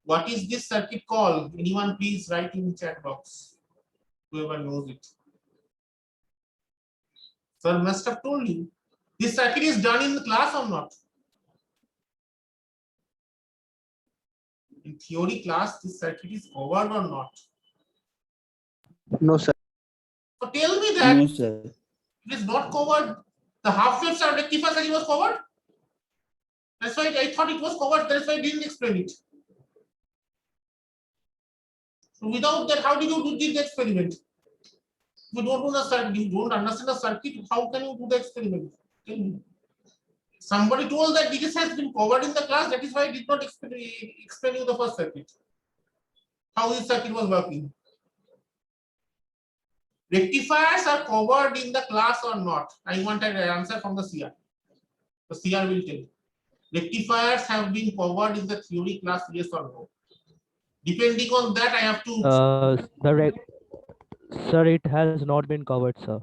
What is this circuit called? Anyone please write in the chat box. Whoever knows it. Sir must have told you. This circuit is done in the class or not? In theory class, this circuit is covered or not? No, sir. So tell me that No, sir. it is not covered. The half-wave rectifier circuit was covered. That's why I thought it was covered. That's why I didn't explain it. So without that, how did you do the experiment? If you don't know the circuit, you don't understand the circuit, how can you do the experiment? Tell me. Somebody told that this has been covered in the class. That is why I did not explain you the first circuit. How this circuit was working. Rectifiers are covered in the class or not? I want an answer from the CR. The CR will tell. Rectifiers have been covered in the theory class, yes or no? Depending on that, I have to. Sir, it has not been covered, sir.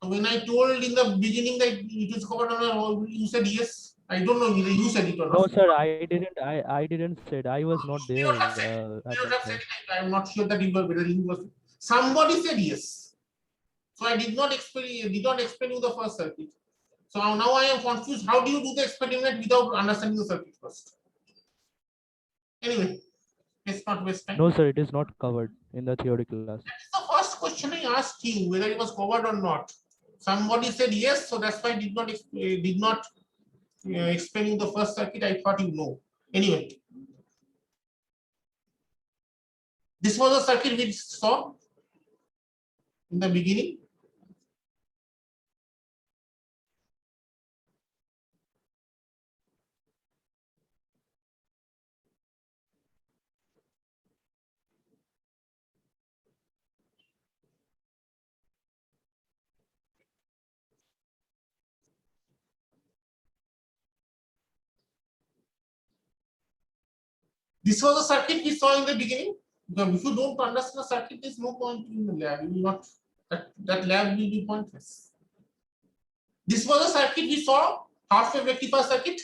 So when I told in the beginning that it is covered or not, you said yes. I don't know whether you said it or not. No, sir, I didn't. I didn't say it. I was not You there don't have said it. at You don't that have said time. it. I am not sure that whether you was. Somebody said yes. So I did not explain you the first circuit. So now I am confused. How do you do the experiment without understanding the circuit first? Anyway, let's not waste time. No, sir, it is not covered in the theory class. That is the first question I asked you, whether it was covered or not. Somebody said yes, so that's why I did not explain you the first circuit. I thought you know. Anyway, this was a circuit we saw in the beginning. This was a circuit we saw in the beginning. If you don't understand the circuit, there's no point in the lab. You will not that lab will be pointless. This was a circuit we saw, half-wave rectifier circuit.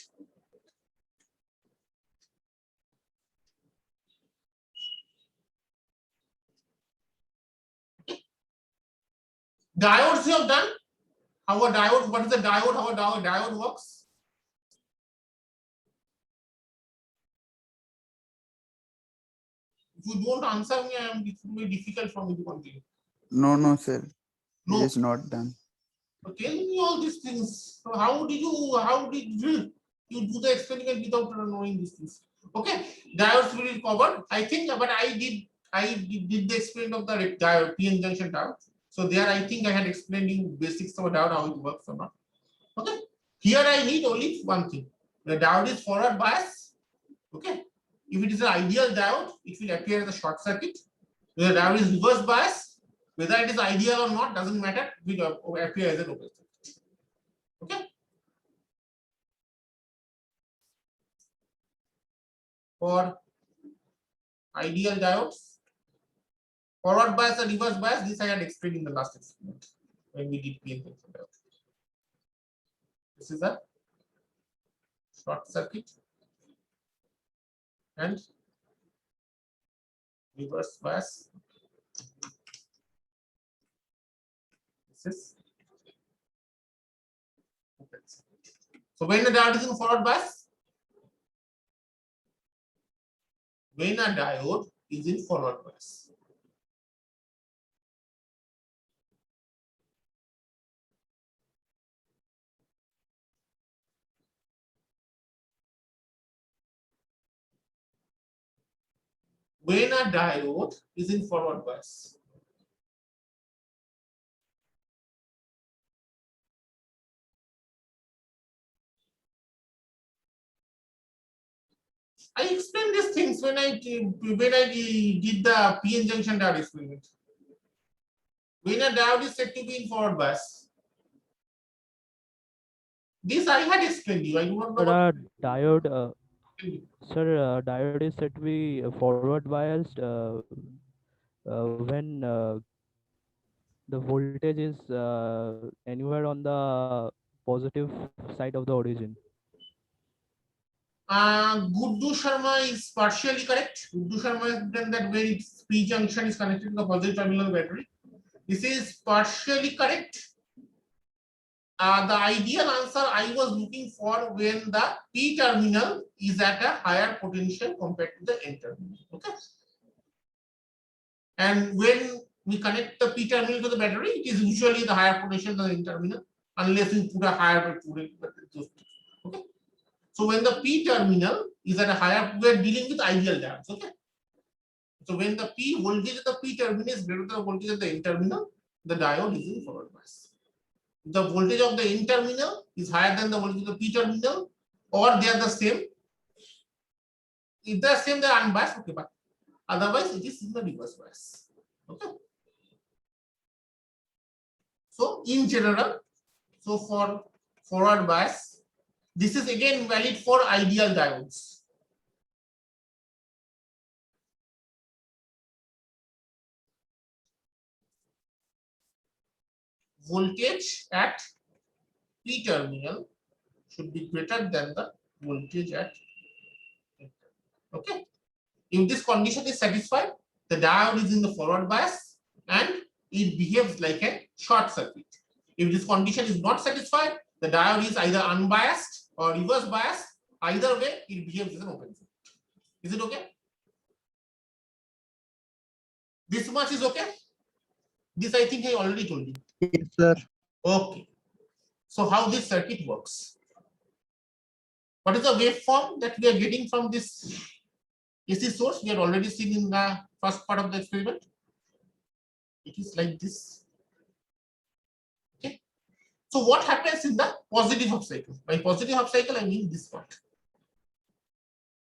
Diodes we have done. How a diode, what is the diode, how a diode works? If you don't answer me, it will be difficult for me to continue. No, sir. No. It is not done. So tell me all these things. So how did you do the experiment without knowing these things? Okay, diodes will be covered. I think, but I did the experiment of the diode, PN junction diode. So there, I think I had explained you basics of diode, how it works or not. Okay, here I need only one thing. The diode is forward bias. Okay, if it is an ideal diode, it will appear as a short circuit. If the diode is reverse bias, whether it is ideal or not doesn't matter. It will appear as an open circuit. Okay. For ideal diodes, forward bias and reverse bias, this I had explained in the last experiment when we did PN junction diode. This is a short circuit and reverse bias. This is open circuit. So when the diode is in forward bias, when a diode is in forward bias, when a diode is in forward bias, I explained these things when I did the PN junction diode experiment. When a diode is said to be in forward bias, this I had explained you. I do not know. Diode is said to be forward biased when the voltage is anywhere on the positive side of the origin. Guddu Sharma is partially correct. Guddu Sharma has done that where its P junction is connected to the positive terminal of battery. This is partially correct. The ideal answer I was looking for when the P terminal is at a higher potential compared to the N terminal. Okay. And when we connect the P terminal to the battery, it is usually the higher potential than the N terminal, unless we put a higher okay. So when the P terminal is at a higher, we are dealing with ideal diodes. Okay. So when the P voltage at the P terminal is greater than the voltage at the N terminal, the diode is in forward bias. If the voltage of the N terminal is higher than the voltage of the P terminal, or they are the same. If they are same, they are unbiased. Okay, but otherwise it is in the reverse bias. Okay. So in general, so for forward bias, this is again valid for ideal diodes. Voltage at P terminal should be greater than the voltage at N terminal. Okay. If this condition is satisfied, the diode is in the forward bias and it behaves like a short circuit. If this condition is not satisfied, the diode is either unbiased or reverse biased. Either way, it behaves as an open circuit. Is it okay? This much is okay? This I think I already told you. Yes, sir. Okay. So how this circuit works? What is the waveform that we are getting from this AC source? We are already seen in the first part of the experiment. It is like this. Okay. So what happens in the positive half cycle? By positive half cycle, I mean this part.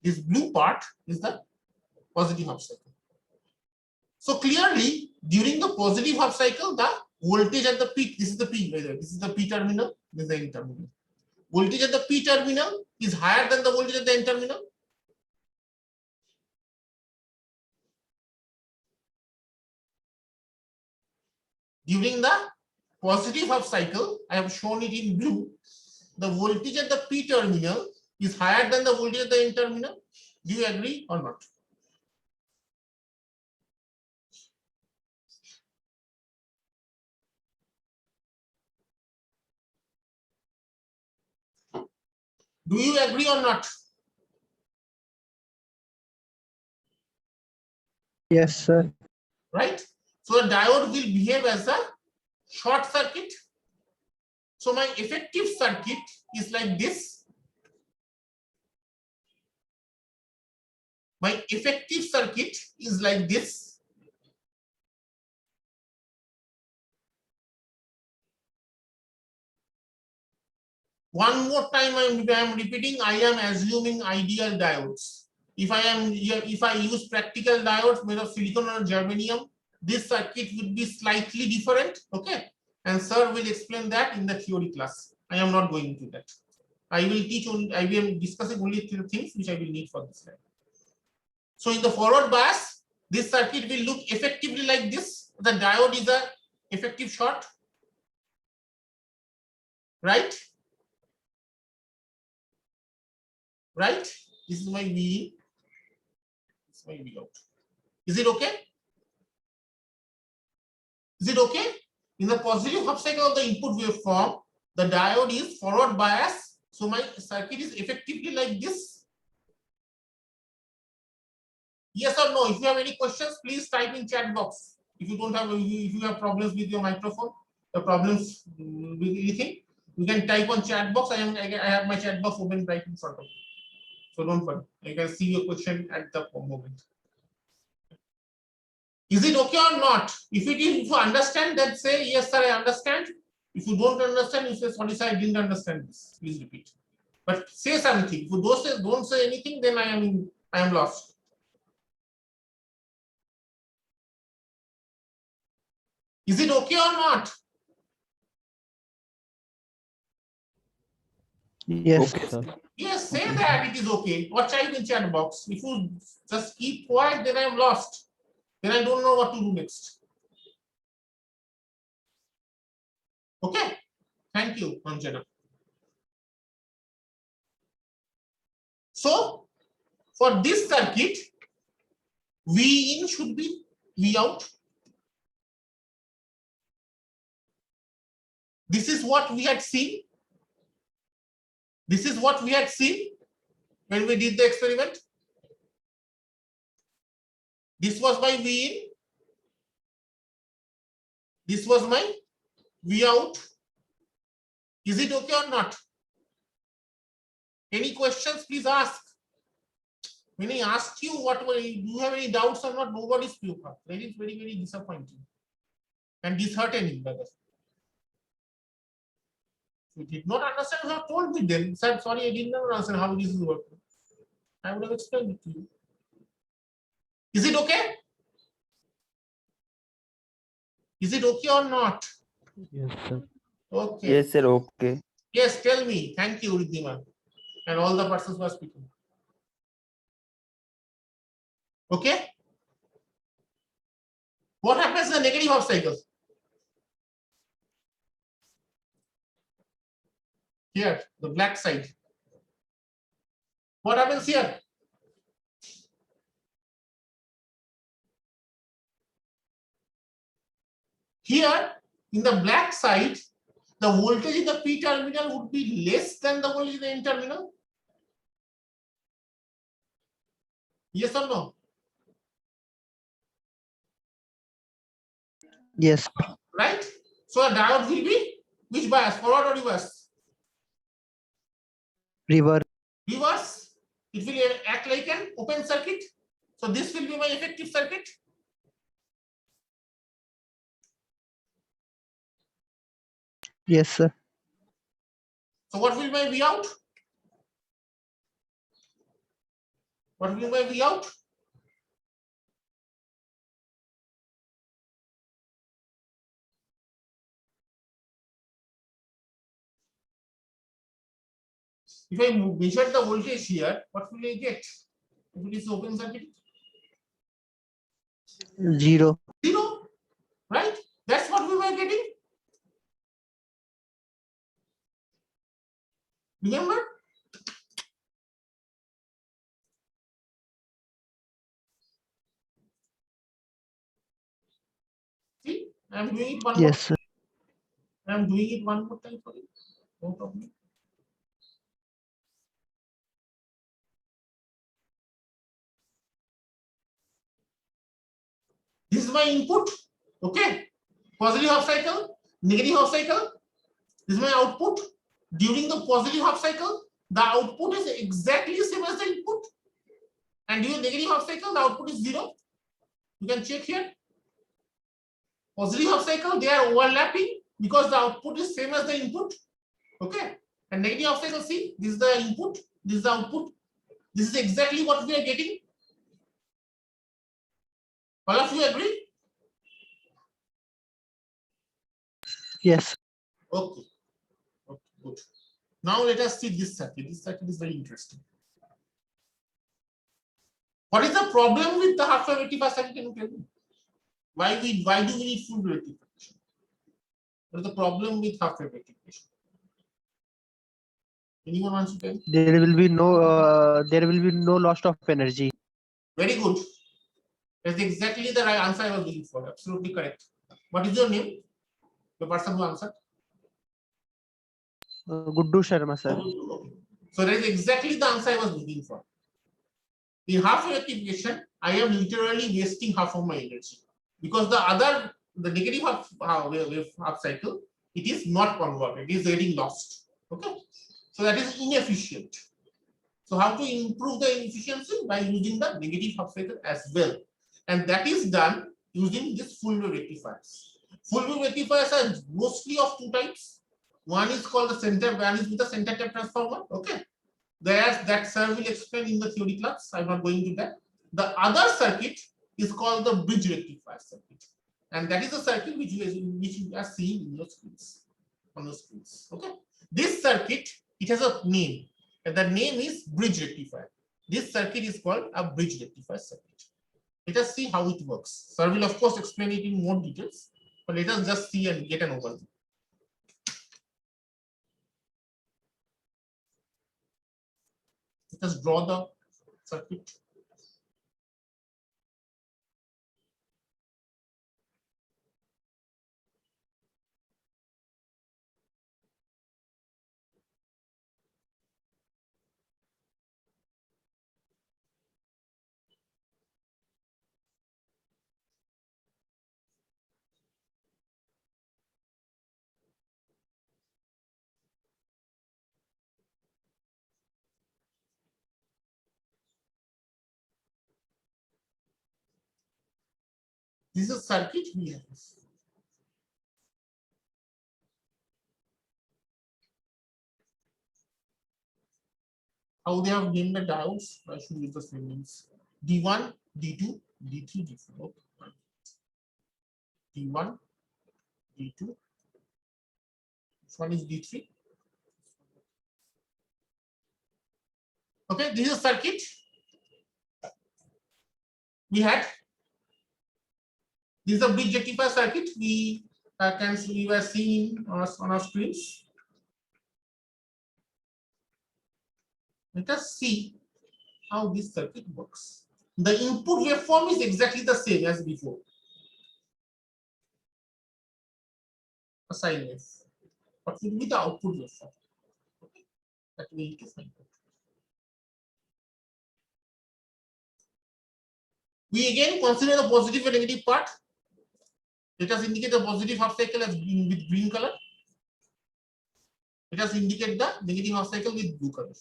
This blue part is the positive half cycle. So clearly, during the positive half cycle, the voltage at the peak, this is the P, this is the P terminal, this is the N terminal. Voltage at the P terminal is higher than the voltage at the N terminal. During the positive half cycle, I have shown it in blue. The voltage at the P terminal is higher than the voltage at the N terminal. Do you agree or not? Do you agree or not? Yes, sir. Right? So the diode will behave as a short circuit. So my effective circuit is like this. My effective circuit is like this. One more time I am repeating, I am assuming ideal diodes. If I use practical diodes made of silicon or germanium, this circuit would be slightly different. Okay. And sir will explain that in the theory class. I am not going into that. I will teach only, I will be discussing only three things which I will need for this slide. So in the forward bias, this circuit will look effectively like this. The diode is a effective short, right? Right? This is my V in. This is my V out. Is it okay? Is it okay? In the positive half cycle of the input waveform, the diode is forward bias. So my circuit is effectively like this. Yes or no? If you have any questions, please type in chat box. If you don't have, if you have problems with your microphone, the problems with anything, you can type on chat box. I have my chat box open right in front of you. So don't worry. You can see your question at the moment. Is it okay or not? If it is, if you understand, then say yes, sir, I understand. If you don't understand, you say sorry, sir, I didn't understand this. Please repeat. But say something. If you don't say anything, then I am lost. Is it okay or not? Yes. Okay, sir. Yes, say that it is okay. Or type in chat box. If you just keep quiet, then I am lost. Then I don't know what to do next. Okay. Thank you, Anjana. So for this circuit, V in should be V out. This is what we had seen. This is what we had seen when we did the experiment. This was my V in. This was my V out. Is it okay or not? Any questions, please ask. When I asked you what were, do you have any doubts or not? Nobody's speaking. That is very, very disappointing and disheartening, brother. If you did not understand, you have told me then. Said, sorry, I did not understand how this is working. I would have explained it to you. Is it okay? Is it okay or not? Yes, sir. Okay. Yes, sir. Okay. Yes, tell me. Thank you, Riddhima, and all the persons who are speaking. Okay. What happens in the negative half cycle? Here, the black side. What happens here? Here, in the black side, the voltage in the P terminal would be less than the voltage in the N terminal. Yes or no? Yes. Right? So a diode will be which bias? Forward or reverse? Reverse. Reverse. It will act like an open circuit. So this will be my effective circuit. Yes, sir. So what will my V out? What will my V out? If I measure the voltage here, what will I get? If it is open circuit? 0. 0, right? That's what we were getting. Remember? See, I am doing it one more. Yes, sir. I am doing it one more time for you. No problem. This is my input. Okay. Positive half cycle, negative half cycle. This is my output. During the positive half cycle, the output is exactly the same as the input. And during negative half cycle, the output is 0. You can check here. Positive half cycle, they are overlapping because the output is same as the input. Okay. And negative half cycle, see, this is the input, this is the output. This is exactly what we are getting. All of you agree? Yes. Okay. Okay, good. Now let us see this circuit. This circuit is very interesting. What is the problem with the half-wave rectifier circuit? Can you tell me? Why do we need full rectification? What is the problem with half-wave rectification? Anyone wants to tell? There will be no loss of energy. Very good. That's exactly the right answer I was looking for. Absolutely correct. What is your name? The person who answered? Guddu Sharma, sir. Okay. So that is exactly the answer I was looking for. In half-wave rectification, I am literally wasting half of my energy because the negative half cycle, it is not converted, it is getting lost. Okay, so that is inefficient. So how to improve the efficiency? By using the negative half cycle as well, and that is done using this full wave rectifiers. Full wave rectifiers are mostly of two types. One is called the center, one is with the center tap transformer. Okay. That sir will explain in the theory class. I'm not going to that. The other circuit is called the bridge rectifier circuit, and that is a circuit which you are seeing in your screens, on the screens. Okay, this circuit, it has a name, and the name is bridge rectifier. This circuit is called a bridge rectifier circuit. Let us see how it works. Sir will of course explain it in more details, but let us just see and get an overview. Let us draw the circuit. This is a circuit we have. How they have named the diodes? I should use the same names. D1, D2, D3, D4. Okay. D1, D2. Which one is D3? Okay, this is a circuit. We had. This is a bridge rectifier circuit. We were seeing on our screens. Let us see how this circuit works. The input waveform is exactly the same as before. A sine wave. What will be the output waveform? Okay. That we need to find out. We again consider the positive and negative part. Let us indicate the positive half cycle as green with green color. Let us indicate the negative half cycle with blue color.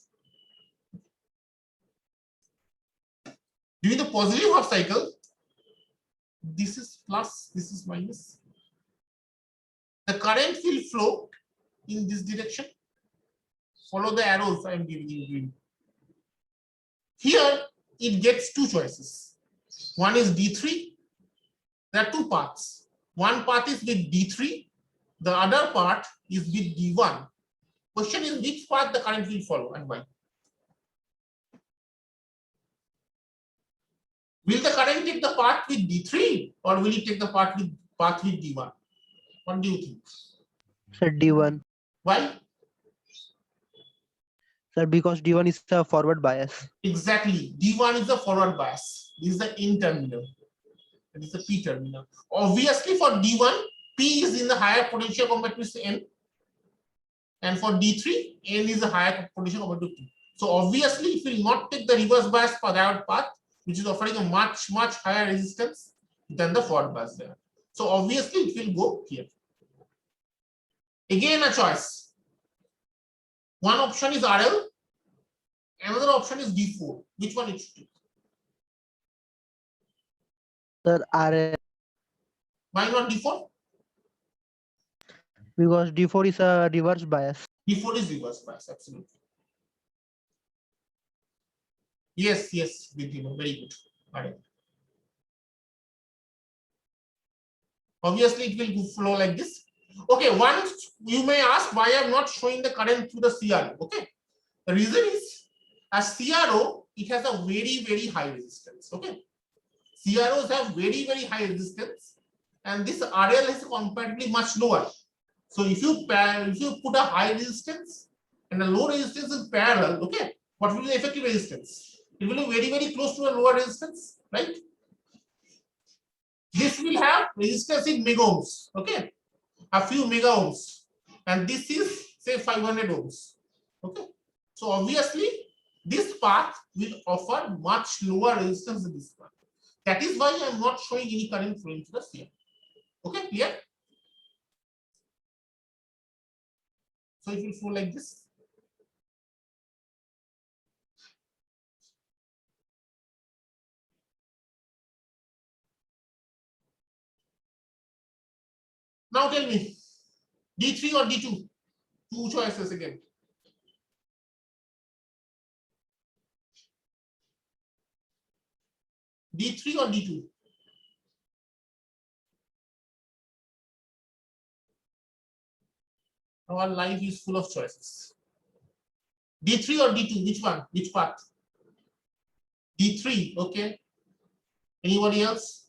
During the positive half cycle, this is plus, this is minus. The current will flow in this direction. Follow the arrows I am giving in green. Here it gets two choices. One is D3. There are two paths. One path is with D3. The other part is with D1. Question is which path the current will follow and why? Will the current take the path with D3 or will it take the path with D1? What do you think? Sir, D1. Why? Sir, because D1 is a forward bias. Exactly. D1 is the forward bias. This is the N terminal. That is the P terminal. Obviously, for D1, P is in the higher potential compared to N. And for D3, N is a higher potential compared to P. So obviously, it will not take the reverse bias for that path, which is offering a much higher resistance than the forward bias there. So obviously, it will go here. Again, a choice. One option is RL, another option is D4. Which one it should take? Sir, RL. Why not D4? Because D4 is a reverse bias. D4 is reverse bias, absolutely. Yes, Vidhima, very good. RL. Obviously, it will flow like this. Okay, once you may ask why I am not showing the current through the CRO. Okay, the reason is as CRO, it has a very high resistance. Okay, CROs have very high resistance, and this RL is comparatively much lower. So if you put a high resistance and a low resistance in parallel, okay, what will be the effective resistance? It will be very close to a lower resistance, right? This will have resistance in mega ohms, okay, a few mega ohms, and this is say 500 ohms, okay. So obviously, this path will offer much lower resistance than this path. That is why I am not showing any current flowing to the CR. Okay, clear? So it will flow like this. Now tell me, D3 or D2? Two choices again. D3 or D2? Our life is full of choices. D3 or D2? Which one? Which path? D3, okay. Anybody else?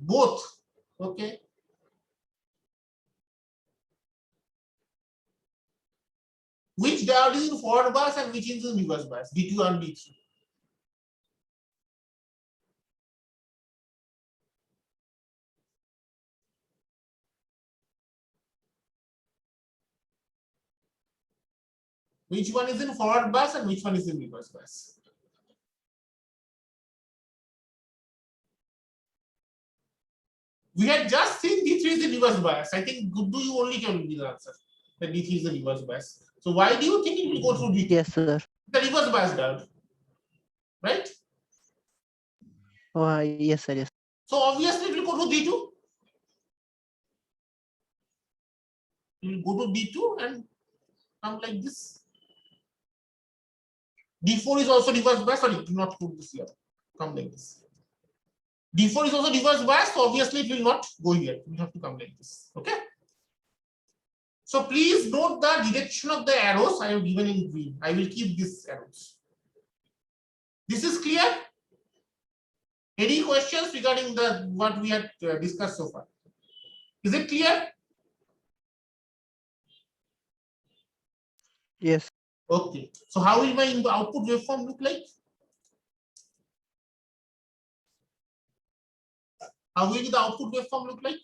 both. Okay. Which diode is in forward bias and which is in reverse bias? D2 and D3. Which one is in forward bias and which one is in reverse bias? We had just seen D3 is the reverse bias. I think Guddu, you only tell me the answer. That D3 is the reverse bias. So why do you think it will go through D3? Yes, sir. The reverse bias diode, right? Oh, yes, sir. Yes. So obviously it will go to D2. It will go to D2 and come like this. D4 is also reverse bias. Sorry, do not put this here. Come like this. D4 is also reverse bias, so obviously it will not go here. We have to come like this. Okay. So please note the direction of the arrows I have given in green. I will keep these arrows. This is clear? Any questions regarding the what we had discussed so far? Is it clear? Yes. Okay. So how will my output waveform look like? How will the output waveform look like?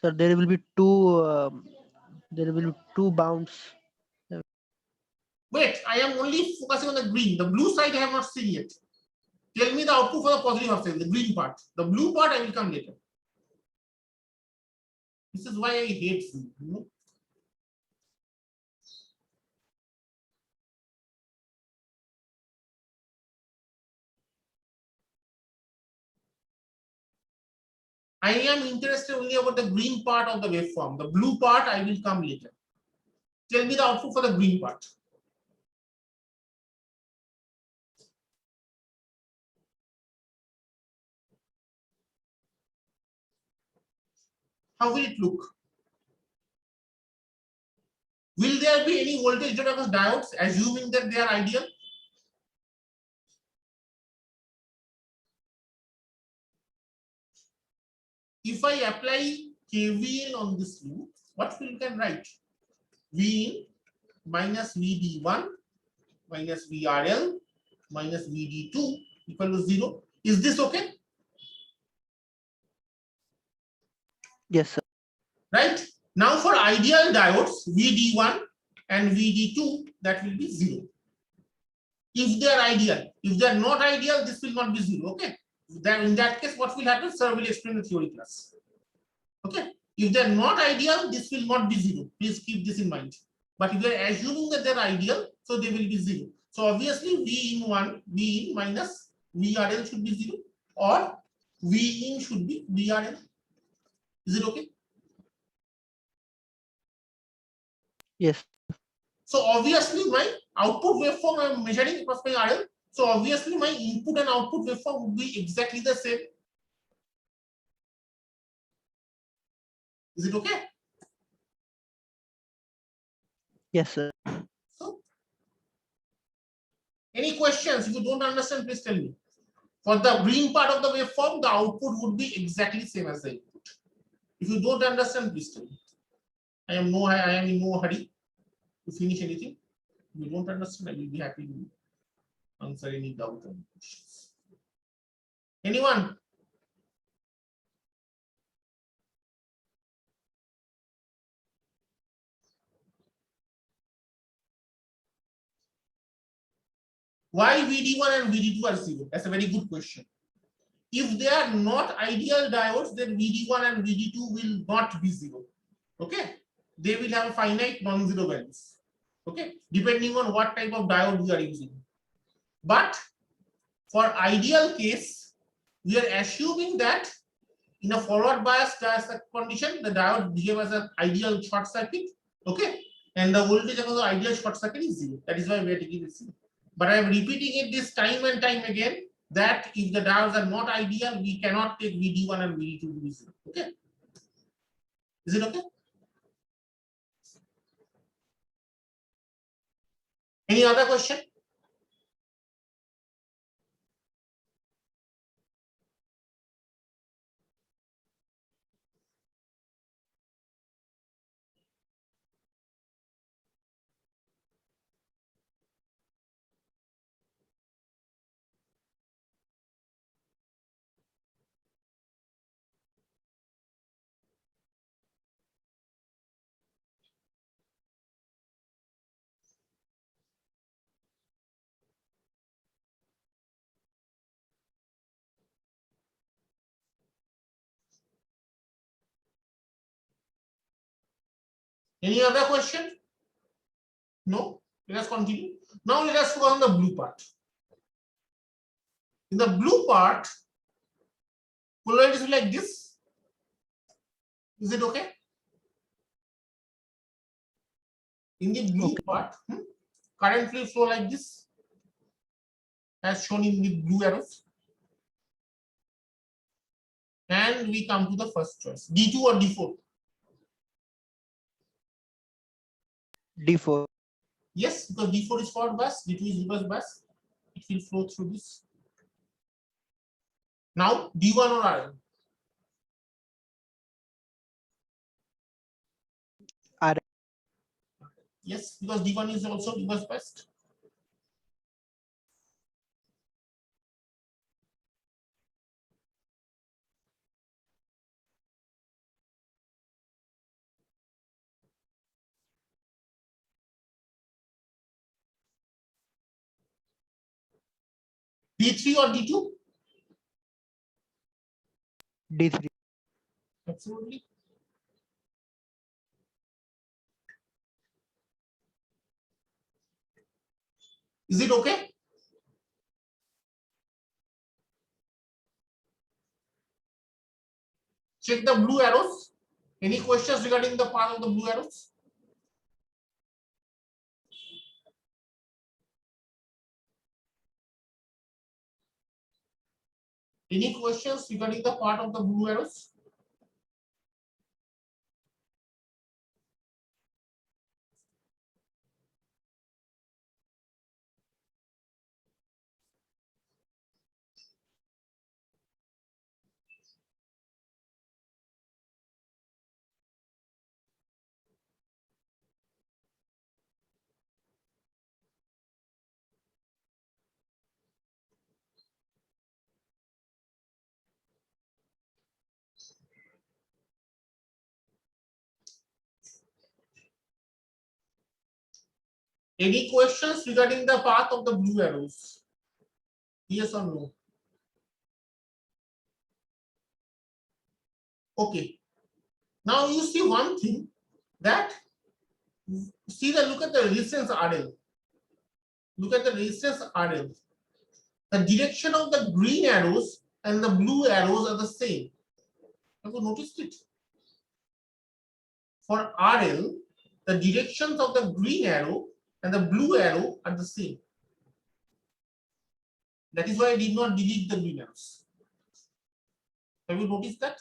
Sir, there will be two. There will be two bounds. Wait, I am only focusing on the green. The blue side I have not seen yet. Tell me the output for the positive half cycle, the green part. The blue part I will come later. This is why I hate Z. You know? I am interested only about the green part of the waveform. The blue part I will come later. Tell me the output for the green part. How will it look? Will there be any voltage drop across diodes, assuming that they are ideal? If I apply KVL on this loop, what we can write? V in minus VD1 minus VRL minus VD2 equal to 0. Is this okay? Yes, sir. Right? Now for ideal diodes, VD1 and VD2, that will be 0. If they are ideal. If they are not ideal, this will not be 0. Okay. Then in that case, what will happen? Sir will explain the theory class. Okay. If they are not ideal, this will not be 0. Please keep this in mind. But if you are assuming that they are ideal, so they will be 0. So obviously V in 1, V in minus VRL should be 0, or V in should be VRL. Is it okay? Yes. So obviously my output waveform I am measuring across my RL. So obviously my input and output waveform would be exactly the same. Is it okay? Yes, sir. So any questions? If you don't understand, please tell me. For the green part of the waveform, the output would be exactly same as the input. If you don't understand, please tell me. I am in no hurry to finish anything. If you don't understand, I will be happy to answer any doubt or questions. Anyone? Why VD1 and VD2 are 0? That's a very good question. If they are not ideal diodes, then VD1 and VD2 will not be 0. Okay? They will have finite non-zero values. Okay? Depending on what type of diode we are using. But for ideal case, we are assuming that in a forward bias condition, the diode behaves as an ideal short circuit. Okay? And the voltage of the ideal short circuit is 0. That is why we are taking it 0. But I am repeating it this time and time again, that if the diodes are not ideal, we cannot take VD1 and VD2 to be 0. Okay? Is it okay? Any other question? Any other question? No? Let us continue. Now let us focus on the blue part. In the blue part, polarity is like this. Is it okay? In the blue part, current will flow like this, as shown in the blue arrows. And we come to the first choice, D2 or D4? D4. Yes, because D4 is forward bias, D2 is reverse bias. It will flow through this. Now, D1 or RL? RL. Yes, because D1 is also reverse biased. D3 or D2? D3. Absolutely. Is it okay? Check the blue arrows. Any questions regarding the part of the blue arrows? Any questions regarding the part of the blue arrows? Any questions regarding the path of the blue arrows? Yes or no? Okay. Now you see one thing that look at the resistance RL. Look at the resistance RL. The direction of the green arrows and the blue arrows are the same. Have you noticed it? For RL, the directions of the green arrow and the blue arrow are the same. That is why I did not delete the green arrows. Have you noticed that?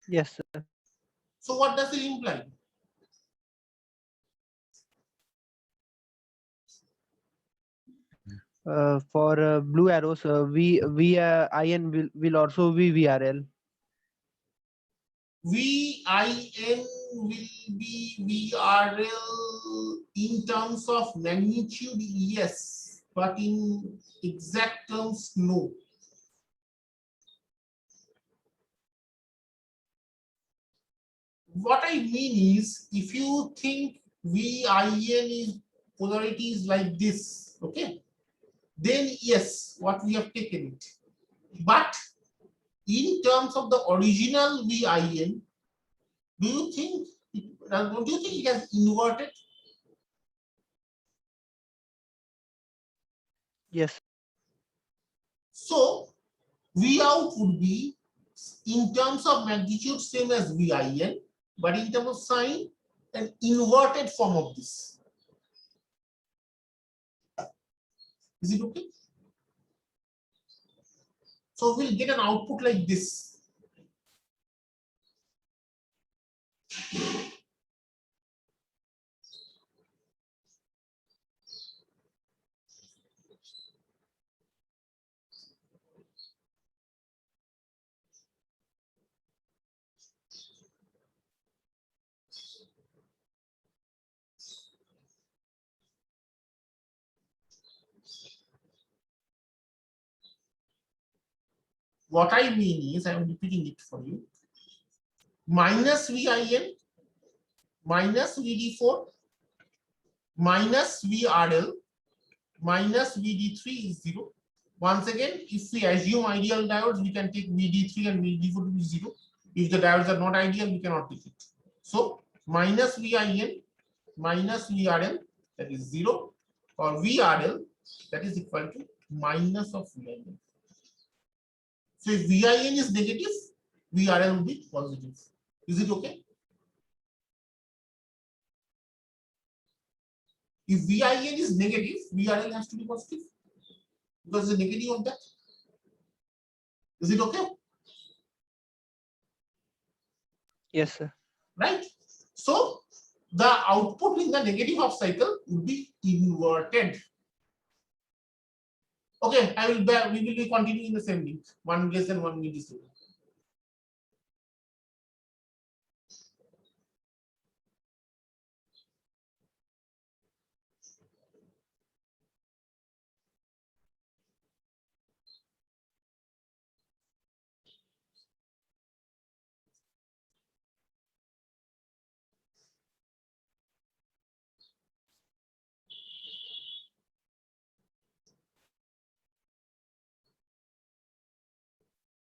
Yes, sir. So what does it imply? For blue arrows, IN will also be VRL. VIN will be VRL in terms of magnitude, yes, but in exact terms, no. What I mean is, if you think VIN is polarity is like this, okay, then yes, what we have taken it. But in terms of the original VIN, do you think don't you think it has inverted? Yes. So V out would be in terms of magnitude same as VIN, but in terms of sign, an inverted form of this. Is it okay? So we'll get an output like this. what I mean is, I am repeating it for you. Minus VIN minus VD4 minus VRL minus VD3 is 0. Once again, if we assume ideal diodes, we can take VD3 and VD4 to be 0. If the diodes are not ideal, we cannot take it. So minus VIN minus VRL, that is 0, or VRL, that is equal to minus of VIN. So if VIN is negative, VRL will be positive. Is it okay? If VIN is negative, VRL has to be positive because the negative of that. Is it okay? Yes, sir. Right? So the output in the negative half cycle would be inverted. Okay, we will be continuing the same link. 1 less than 1 minute is over.